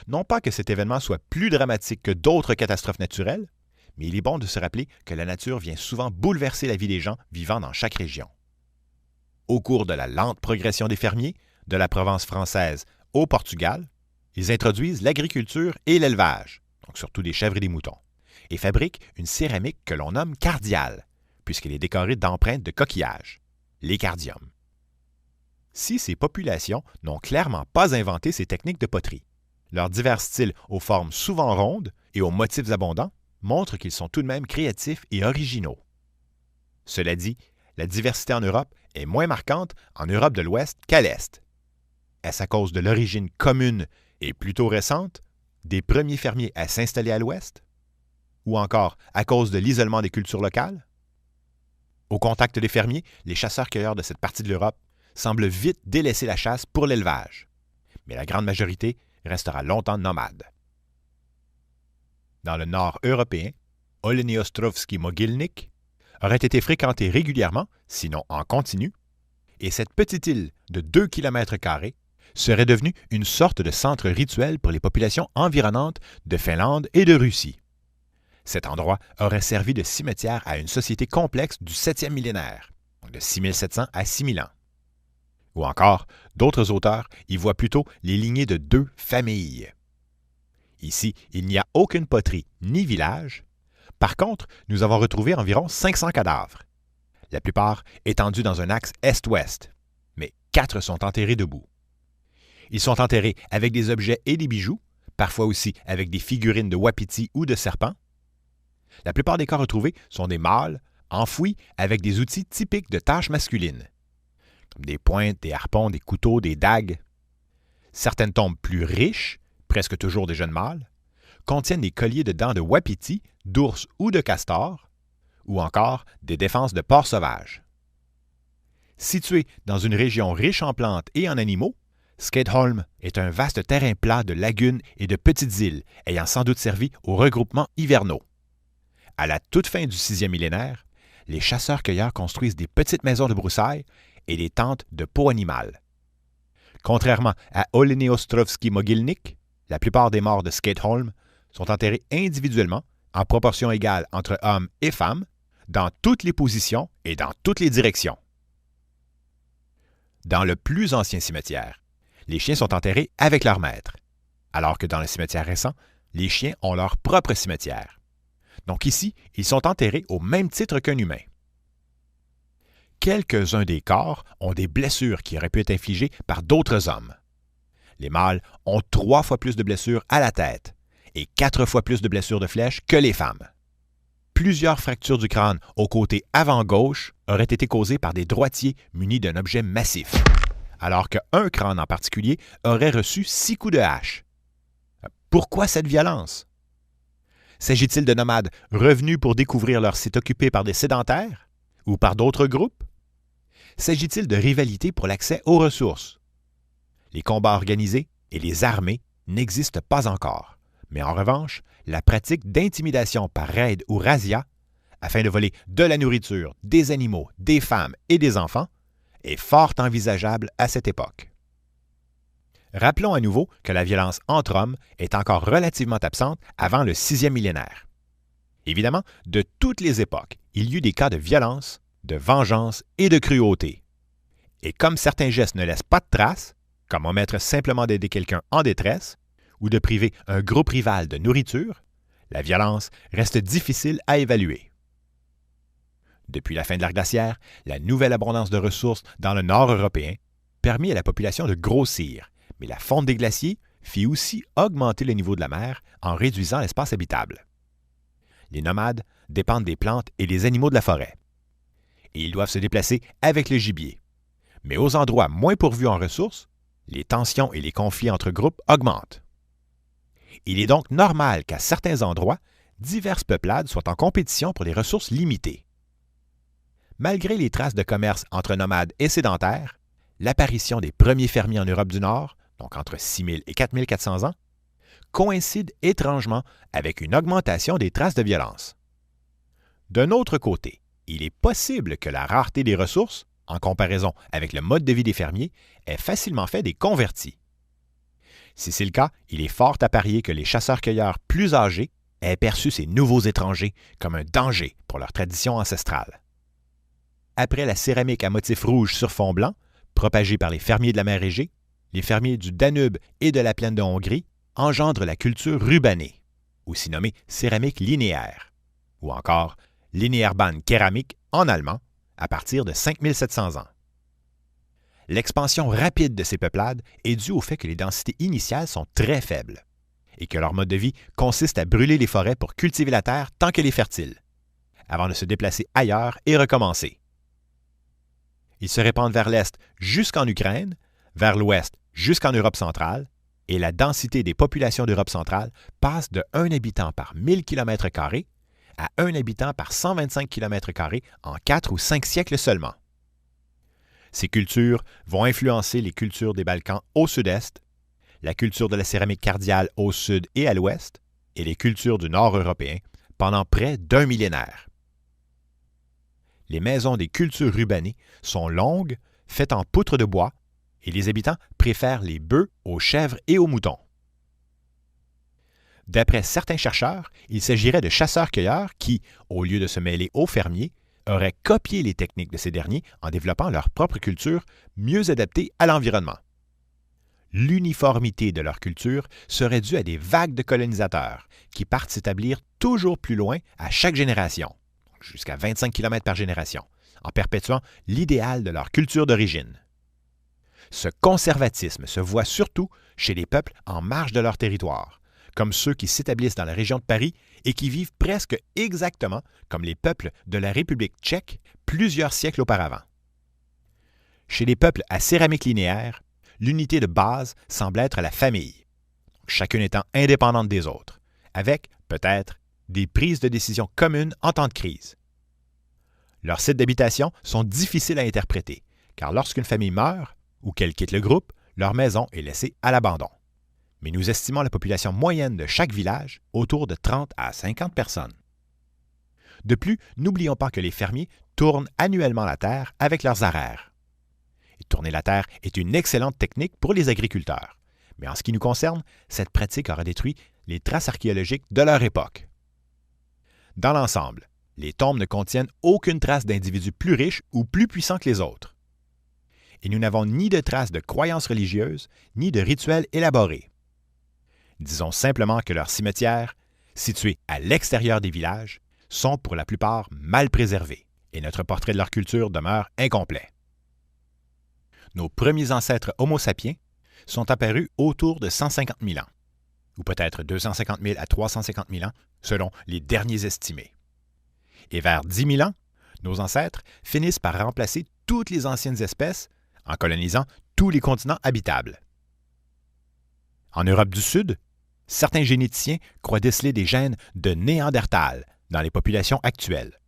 Speaker 2: Non pas que cet événement soit plus dramatique que d'autres catastrophes naturelles, mais il est bon de se rappeler que la nature vient souvent bouleverser la vie des gens vivant dans chaque région. Au cours de la lente progression des fermiers, de la Provence française au Portugal, ils introduisent l'agriculture et l'élevage, donc surtout des chèvres et des moutons, et fabriquent une céramique que l'on nomme cardiale, puisqu'elle est décorée d'empreintes de coquillages, les cardiums. Si ces populations n'ont clairement pas inventé ces techniques de poterie, leurs divers styles aux formes souvent rondes et aux motifs abondants montrent qu'ils sont tout de même créatifs et originaux. Cela dit, la diversité en Europe est moins marquante en Europe de l'Ouest qu'à l'Est. Est-ce à cause de l'origine commune et plutôt récente des premiers fermiers à s'installer à l'Ouest? Ou encore à cause de l'isolement des cultures locales? Au contact des fermiers, les chasseurs-cueilleurs de cette partie de l'Europe semblent vite délaisser la chasse pour l'élevage. Mais la grande majorité restera longtemps nomade. Dans le nord européen, Olenie-Ostrovski Mogilnik aurait été fréquenté régulièrement, sinon en continu, et cette petite île de 2 km² serait devenue une sorte de centre rituel pour les populations environnantes de Finlande et de Russie. Cet endroit aurait servi de cimetière à une société complexe du 7e millénaire, de 6700 à 6000 ans. Ou encore, d'autres auteurs y voient plutôt les lignées de 2 familles. Ici, il n'y a aucune poterie ni village. Par contre, nous avons retrouvé environ 500 cadavres, la plupart étendus dans un axe est-ouest, mais 4 sont enterrés debout. Ils sont enterrés avec des objets et des bijoux, parfois aussi avec des figurines de wapitis ou de serpents. La plupart des corps retrouvés sont des mâles, enfouis avec des outils typiques de tâches masculines, comme des pointes, des harpons, des couteaux, des dagues. Certaines tombes plus riches, presque toujours des jeunes mâles, contiennent des colliers de dents de wapiti, d'ours ou de castor, ou encore des défenses de porcs sauvages. Situé dans une région riche en plantes et en animaux, Skedholm est un vaste terrain plat de lagunes et de petites îles, ayant sans doute servi aux regroupements hivernaux. À la toute fin du 6e millénaire, les chasseurs-cueilleurs construisent des petites maisons de broussailles et des tentes de peau animale. Contrairement à Olenie-Ostrovski Mogilnik, la plupart des morts de Skedholm sont enterrés individuellement, en proportion égale entre hommes et femmes, dans toutes les positions et dans toutes les directions. Dans le plus ancien cimetière, les chiens sont enterrés avec leur maître, alors que dans le cimetière récent, les chiens ont leur propre cimetière. Donc ici, ils sont enterrés au même titre qu'un humain. Quelques-uns des corps ont des blessures qui auraient pu être infligées par d'autres hommes. Les mâles ont 3 fois plus de blessures à la tête et 4 fois plus de blessures de flèches que les femmes. Plusieurs fractures du crâne au côté avant-gauche auraient été causées par des droitiers munis d'un objet massif, alors qu'un crâne en particulier aurait reçu 6 coups de hache. Pourquoi cette violence? S'agit-il de nomades revenus pour découvrir leur site occupé par des sédentaires ou par d'autres groupes? S'agit-il de rivalité pour l'accès aux ressources? Les combats organisés et les armées n'existent pas encore, mais en revanche, la pratique d'intimidation par raid ou razzia, afin de voler de la nourriture, des animaux, des femmes et des enfants, est fort envisageable à cette époque. Rappelons à nouveau que la violence entre hommes est encore relativement absente avant le 6e millénaire. Évidemment, de toutes les époques, il y eut des cas de violence, de vengeance et de cruauté. Et comme certains gestes ne laissent pas de traces, comme omettre simplement d'aider quelqu'un en détresse ou de priver un groupe rival de nourriture, la violence reste difficile à évaluer. Depuis la fin de l'ère glaciaire, la nouvelle abondance de ressources dans le nord européen permit à la population de grossir, mais la fonte des glaciers fit aussi augmenter le niveau de la mer en réduisant l'espace habitable. Les nomades dépendent des plantes et des animaux de la forêt. Et ils doivent se déplacer avec le gibier. Mais aux endroits moins pourvus en ressources, les tensions et les conflits entre groupes augmentent. Il est donc normal qu'à certains endroits, diverses peuplades soient en compétition pour les ressources limitées. Malgré les traces de commerce entre nomades et sédentaires, l'apparition des premiers fermiers en Europe du Nord, donc entre 6000 et 4400 ans, coïncide étrangement avec une augmentation des traces de violence. D'un autre côté, il est possible que la rareté des ressources, en comparaison avec le mode de vie des fermiers, ait facilement fait des convertis. Si c'est le cas, il est fort à parier que les chasseurs-cueilleurs plus âgés aient perçu ces nouveaux étrangers comme un danger pour leur tradition ancestrale. Après la céramique à motifs rouges sur fond blanc, propagée par les fermiers de la mer Égée, les fermiers du Danube et de la plaine de Hongrie engendrent la culture rubanée, aussi nommée céramique linéaire, ou encore Linearbahn Keramik en allemand, à partir de 5700 ans. L'expansion rapide de ces peuplades est due au fait que les densités initiales sont très faibles et que leur mode de vie consiste à brûler les forêts pour cultiver la terre tant qu'elle est fertile, avant de se déplacer ailleurs et recommencer. Ils se répandent vers l'est jusqu'en Ukraine, vers l'ouest jusqu'en Europe centrale, et la densité des populations d'Europe centrale passe de 1 habitant par 1000 km² à 1 habitant par 125 km² en 4 ou 5 siècles seulement. Ces cultures vont influencer les cultures des Balkans au sud-est, la culture de la céramique cardiale au sud et à l'ouest, et les cultures du nord européen pendant près d'un millénaire. Les maisons des cultures rubanées sont longues, faites en poutres de bois, et les habitants préfèrent les bœufs aux chèvres et aux moutons. D'après certains chercheurs, il s'agirait de chasseurs-cueilleurs qui, au lieu de se mêler aux fermiers, auraient copié les techniques de ces derniers en développant leur propre culture mieux adaptée à l'environnement. L'uniformité de leur culture serait due à des vagues de colonisateurs qui partent s'établir toujours plus loin à chaque génération, jusqu'à 25 km par génération, en perpétuant l'idéal de leur culture d'origine. Ce conservatisme se voit surtout chez les peuples en marge de leur territoire, comme ceux qui s'établissent dans la région de Paris et qui vivent presque exactement comme les peuples de la République tchèque plusieurs siècles auparavant. Chez les peuples à céramique linéaire, l'unité de base semble être la famille, chacune étant indépendante des autres, avec, peut-être, des prises de décision communes en temps de crise. Leurs sites d'habitation sont difficiles à interpréter, car lorsqu'une famille meurt ou qu'elle quitte le groupe, leur maison est laissée à l'abandon. Mais nous estimons la population moyenne de chaque village autour de 30 à 50 personnes. De plus, n'oublions pas que les fermiers tournent annuellement la terre avec leurs arères. Et tourner la terre est une excellente technique pour les agriculteurs, mais en ce qui nous concerne, cette pratique aura détruit les traces archéologiques de leur époque. Dans l'ensemble, les tombes ne contiennent aucune trace d'individus plus riches ou plus puissants que les autres. Et nous n'avons ni de traces de croyances religieuses, ni de rituels élaborés. Disons simplement que leurs cimetières, situés à l'extérieur des villages, sont pour la plupart mal préservés, et notre portrait de leur culture demeure incomplet. Nos premiers ancêtres Homo sapiens sont apparus autour de 150 000 ans, ou peut-être 250 000 à 350 000 ans, selon les derniers estimés. Et vers 10 000 ans, nos ancêtres finissent par remplacer toutes les anciennes espèces en colonisant tous les continents habitables. En Europe du Sud, certains généticiens croient déceler des gènes de Néandertal dans les populations actuelles.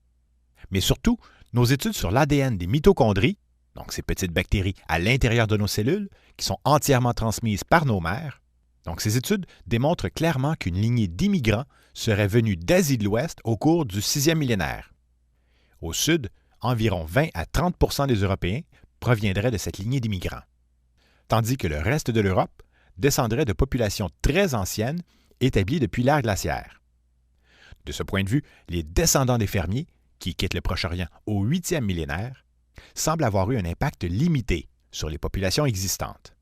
Speaker 2: Mais surtout, nos études sur l'ADN des mitochondries, donc ces petites bactéries à l'intérieur de nos cellules, qui sont entièrement transmises par nos mères, donc ces études démontrent clairement qu'une lignée d'immigrants serait venue d'Asie de l'Ouest au cours du 6e millénaire. Au Sud, environ 20 à 30 % des Européens proviendraient de cette lignée d'immigrants, tandis que le reste de l'Europe descendrait de populations très anciennes établies depuis l'ère glaciaire. De ce point de vue, les descendants des fermiers, qui quittent le Proche-Orient au 8e millénaire, semblent avoir eu un impact limité sur les populations existantes.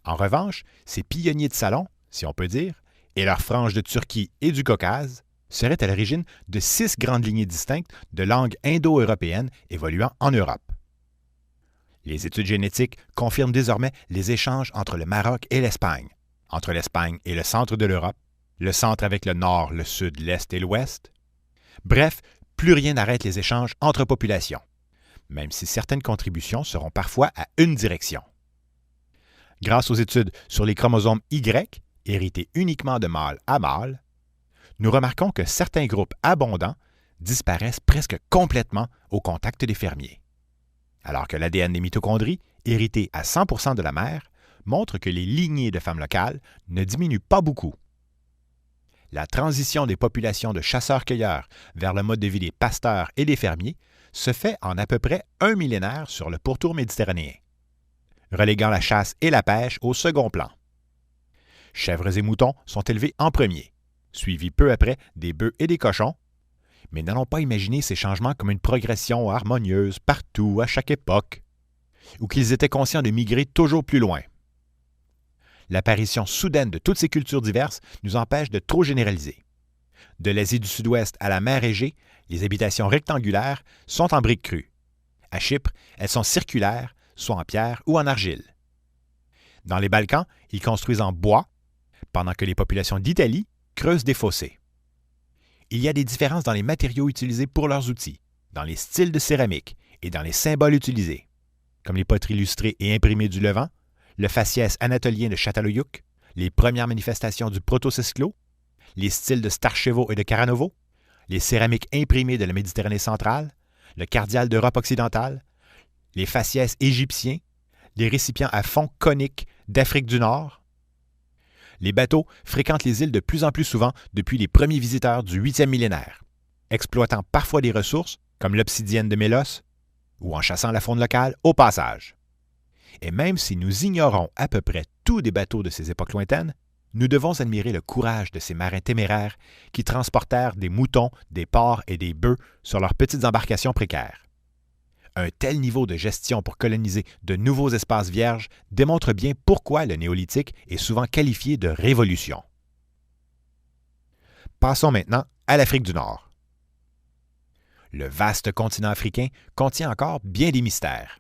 Speaker 2: En revanche, ces pionniers de salon, si on peut dire, et leurs franges de Turquie et du Caucase seraient à l'origine de 6 grandes lignées distinctes de langues indo-européennes évoluant en Europe. Les études génétiques confirment désormais les échanges entre le Maroc et l'Espagne, entre l'Espagne et le centre de l'Europe, le centre avec le nord, le sud, l'est et l'ouest. Bref, plus rien n'arrête les échanges entre populations, même si certaines contributions seront parfois à une direction. Grâce aux études sur les chromosomes Y, hérités uniquement de mâle à mâle, nous remarquons que certains groupes abondants disparaissent presque complètement au contact des fermiers, alors que l'ADN des mitochondries, hérité à 100% de la mère, montre que les lignées de femmes locales ne diminuent pas beaucoup. La transition des populations de chasseurs-cueilleurs vers le mode de vie des pasteurs et des fermiers se fait en à peu près un millénaire sur le pourtour méditerranéen, reléguant la chasse et la pêche au second plan. Chèvres et moutons sont élevés en premier, suivis peu après des bœufs et des cochons, mais n'allons pas imaginer ces changements comme une progression harmonieuse partout, à chaque époque, ou qu'ils étaient conscients de migrer toujours plus loin. L'apparition soudaine de toutes ces cultures diverses nous empêche de trop généraliser. De l'Asie du Sud-Ouest à la mer Égée, les habitations rectangulaires sont en briques crues. À Chypre, elles sont circulaires, soit en pierre ou en argile. Dans les Balkans, ils construisent en bois, pendant que les populations d'Italie creusent des fossés. Il y a des différences dans les matériaux utilisés pour leurs outils, dans les styles de céramique et dans les symboles utilisés, comme les poteries illustrées et imprimées du Levant, le faciès anatolien de Châtellerault, les premières manifestations du proto-Sesclo, les styles de Starchevo et de Caranovo, les céramiques imprimées de la Méditerranée centrale, le cardial d'Europe occidentale, les faciès égyptiens, les récipients à fond coniques d'Afrique du Nord, les bateaux fréquentent les îles de plus en plus souvent depuis les premiers visiteurs du 8e millénaire, exploitant parfois des ressources comme l'obsidienne de Mélos ou en chassant la faune locale au passage. Et même si nous ignorons à peu près tout des bateaux de ces époques lointaines, nous devons admirer le courage de ces marins téméraires qui transportèrent des moutons, des porcs et des bœufs sur leurs petites embarcations précaires. Un tel niveau de gestion pour coloniser de nouveaux espaces vierges démontre bien pourquoi le néolithique est souvent qualifié de révolution. Passons maintenant à l'Afrique du Nord. Le vaste continent africain contient encore bien des mystères,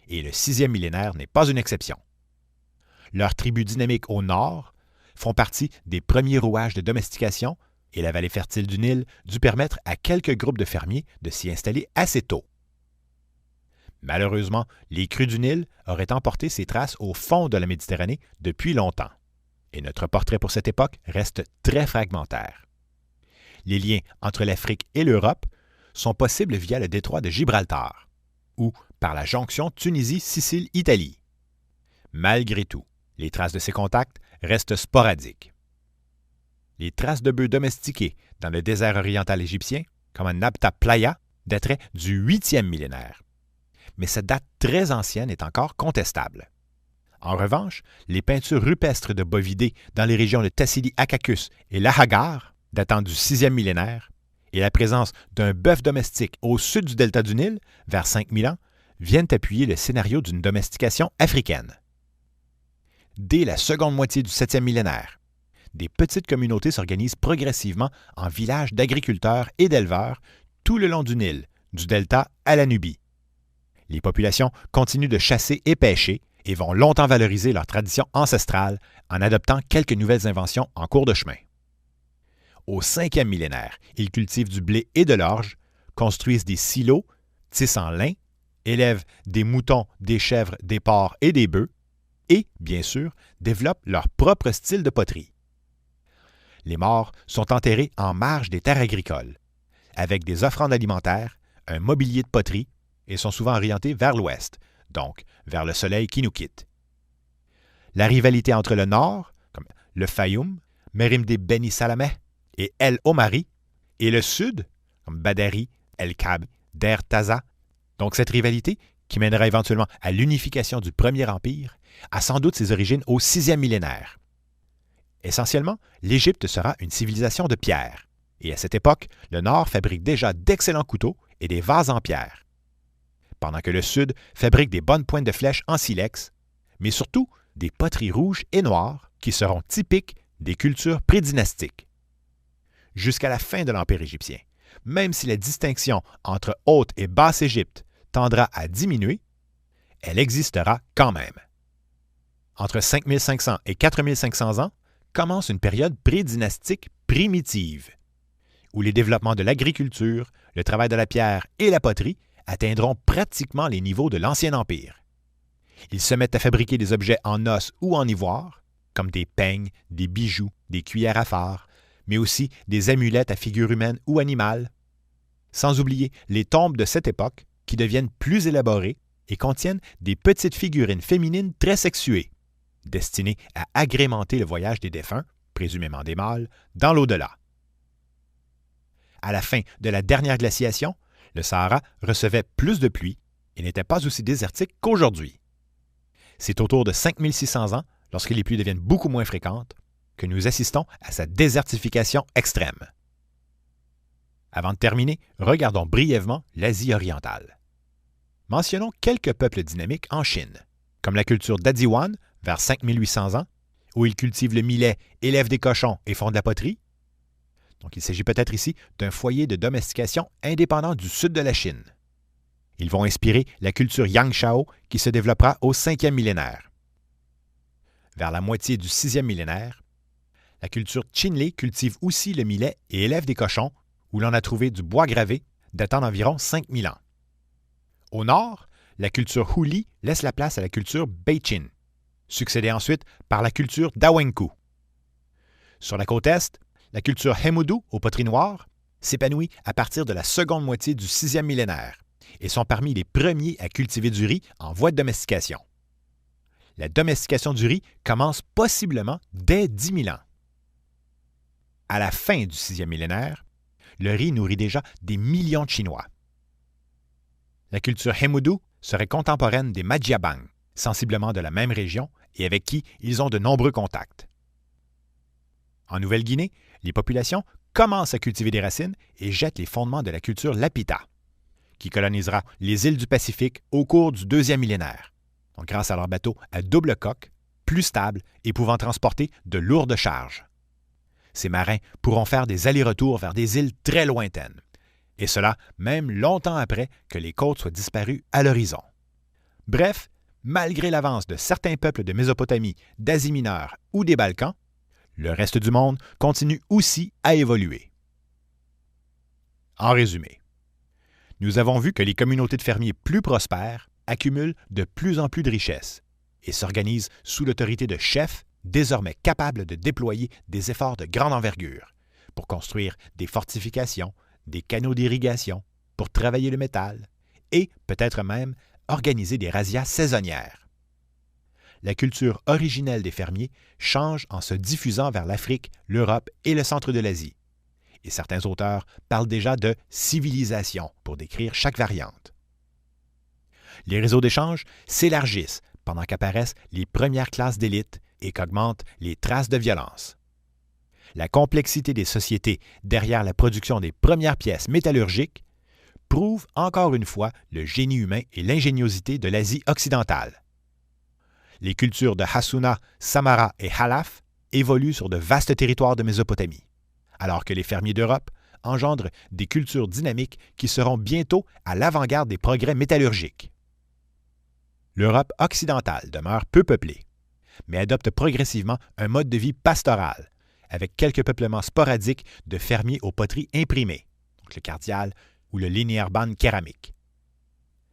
Speaker 2: et le 6e millénaire n'est pas une exception. Leurs tribus dynamiques au nord font partie des premiers rouages de domestication et la vallée fertile du Nil dut permettre à quelques groupes de fermiers de s'y installer assez tôt. Malheureusement, les crues du Nil auraient emporté ces traces au fond de la Méditerranée depuis longtemps, et notre portrait pour cette époque reste très fragmentaire. Les liens entre l'Afrique et l'Europe sont possibles via le détroit de Gibraltar, ou par la jonction Tunisie-Sicile-Italie. Malgré tout, les traces de ces contacts restent sporadiques. Les traces de bœufs domestiqués dans le désert oriental égyptien, comme à Nabta Playa, dateraient du 8e millénaire. Mais cette date très ancienne est encore contestable. En revanche, les peintures rupestres de bovidés dans les régions de Tassili-Akakkus et Lahagar, datant du 6e millénaire, et la présence d'un bœuf domestique au sud du delta du Nil, vers 5000 ans, viennent appuyer le scénario d'une domestication africaine. Dès la seconde moitié du 7e millénaire, des petites communautés s'organisent progressivement en villages d'agriculteurs et d'éleveurs tout le long du Nil, du delta à la Nubie. Les populations continuent de chasser et pêcher et vont longtemps valoriser leurs traditions ancestrales en adoptant quelques nouvelles inventions en cours de chemin. Au 5e millénaire, ils cultivent du blé et de l'orge, construisent des silos, tissent en lin, élèvent des moutons, des chèvres, des porcs et des bœufs, et, bien sûr, développent leur propre style de poterie. Les morts sont enterrés en marge des terres agricoles, avec des offrandes alimentaires, un mobilier de poterie, et sont souvent orientés vers l'ouest, donc vers le soleil qui nous quitte. La rivalité entre le nord, comme le Fayoum, Merimde Beni Salameh et El Omari, et le sud, comme Badari, El Kab, Der Taza, donc cette rivalité, qui mènera éventuellement à l'unification du Premier Empire, a sans doute ses origines au 6e millénaire. Essentiellement, l'Égypte sera une civilisation de pierre, et à cette époque, le Nord fabrique déjà d'excellents couteaux et des vases en pierre, pendant que le Sud fabrique des bonnes pointes de flèches en silex, mais surtout des poteries rouges et noires qui seront typiques des cultures prédynastiques. Jusqu'à la fin de l'Empire égyptien, même si la distinction entre Haute et Basse Égypte tendra à diminuer, elle existera quand même. Entre 5500 et 4500 ans commence une période prédynastique primitive, où les développements de l'agriculture, le travail de la pierre et la poterie atteindront pratiquement les niveaux de l'Ancien Empire. Ils se mettent à fabriquer des objets en os ou en ivoire, comme des peignes, des bijoux, des cuillères à fard, mais aussi des amulettes à figures humaines ou animales, sans oublier les tombes de cette époque qui deviennent plus élaborées et contiennent des petites figurines féminines très sexuées, destinées à agrémenter le voyage des défunts, présumément des mâles, dans l'au-delà. À la fin de la dernière glaciation, le Sahara recevait plus de pluie et n'était pas aussi désertique qu'aujourd'hui. C'est autour de 5600 ans, lorsque les pluies deviennent beaucoup moins fréquentes, que nous assistons à sa désertification extrême. Avant de terminer, regardons brièvement l'Asie orientale. Mentionnons quelques peuples dynamiques en Chine, comme la culture d'Adiwan, vers 5800 ans, où ils cultivent le millet, élèvent des cochons et font de la poterie. Donc il s'agit peut-être ici d'un foyer de domestication indépendant du sud de la Chine. Ils vont inspirer la culture Yangshao qui se développera au 5e millénaire. Vers la moitié du 6e millénaire, la culture Qinlé cultive aussi le millet et élève des cochons, où l'on a trouvé du bois gravé datant d'environ 5000 ans. Au nord, la culture Huli laisse la place à la culture Beichin, succédée ensuite par la culture Dawenkou. Sur la côte est, la culture Hemudu aux poteries noires s'épanouit à partir de la seconde moitié du 6e millénaire et sont parmi les premiers à cultiver du riz en voie de domestication. La domestication du riz commence possiblement dès 10 000 ans. À la fin du 6e millénaire, le riz nourrit déjà des millions de Chinois. La culture Hemudu serait contemporaine des Madjiabang, sensiblement de la même région et avec qui ils ont de nombreux contacts. En Nouvelle-Guinée, les populations commencent à cultiver des racines et jettent les fondements de la culture Lapita, qui colonisera les îles du Pacifique au cours du 2e millénaire, donc grâce à leurs bateaux à double coque, plus stables et pouvant transporter de lourdes charges. Ces marins pourront faire des allers-retours vers des îles très lointaines, et cela même longtemps après que les côtes soient disparues à l'horizon. Bref, malgré l'avance de certains peuples de Mésopotamie, d'Asie mineure ou des Balkans, le reste du monde continue aussi à évoluer. En résumé, nous avons vu que les communautés de fermiers plus prospères accumulent de plus en plus de richesses et s'organisent sous l'autorité de chefs désormais capables de déployer des efforts de grande envergure pour construire des fortifications, des canaux d'irrigation, pour travailler le métal et peut-être même organiser des razzias saisonnières. La culture originelle des fermiers change en se diffusant vers l'Afrique, l'Europe et le centre de l'Asie. Et certains auteurs parlent déjà de civilisation pour décrire chaque variante. Les réseaux d'échange s'élargissent pendant qu'apparaissent les premières classes d'élite et qu'augmentent les traces de violence. La complexité des sociétés derrière la production des premières pièces métallurgiques prouve encore une fois le génie humain et l'ingéniosité de l'Asie occidentale. Les cultures de Hassuna, Samara et Halaf évoluent sur de vastes territoires de Mésopotamie, alors que les fermiers d'Europe engendrent des cultures dynamiques qui seront bientôt à l'avant-garde des progrès métallurgiques. L'Europe occidentale demeure peu peuplée, mais adopte progressivement un mode de vie pastoral, avec quelques peuplements sporadiques de fermiers aux poteries imprimées, donc le cardial ou le linéarban céramique.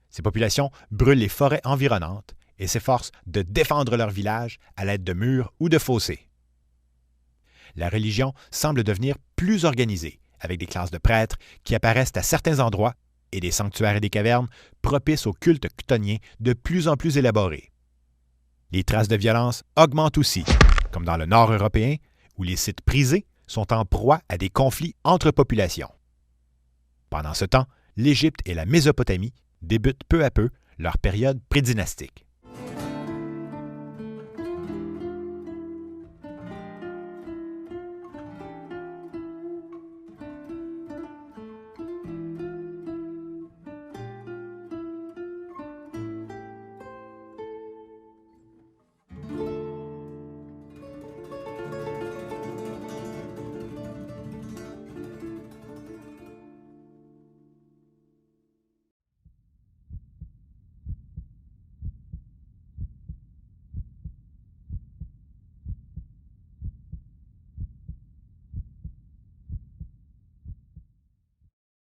Speaker 2: Ces populations brûlent les forêts environnantes et s'efforcent de défendre leur village à l'aide de murs ou de fossés. La religion semble devenir plus organisée, avec des classes de prêtres qui apparaissent à certains endroits et des sanctuaires et des cavernes propices au culte chthonien de plus en plus élaborés. Les traces de violence augmentent aussi, comme dans le nord européen, où les sites prisés sont en proie à des conflits entre populations. Pendant ce temps, l'Égypte et la Mésopotamie débutent peu à peu leur période prédynastique.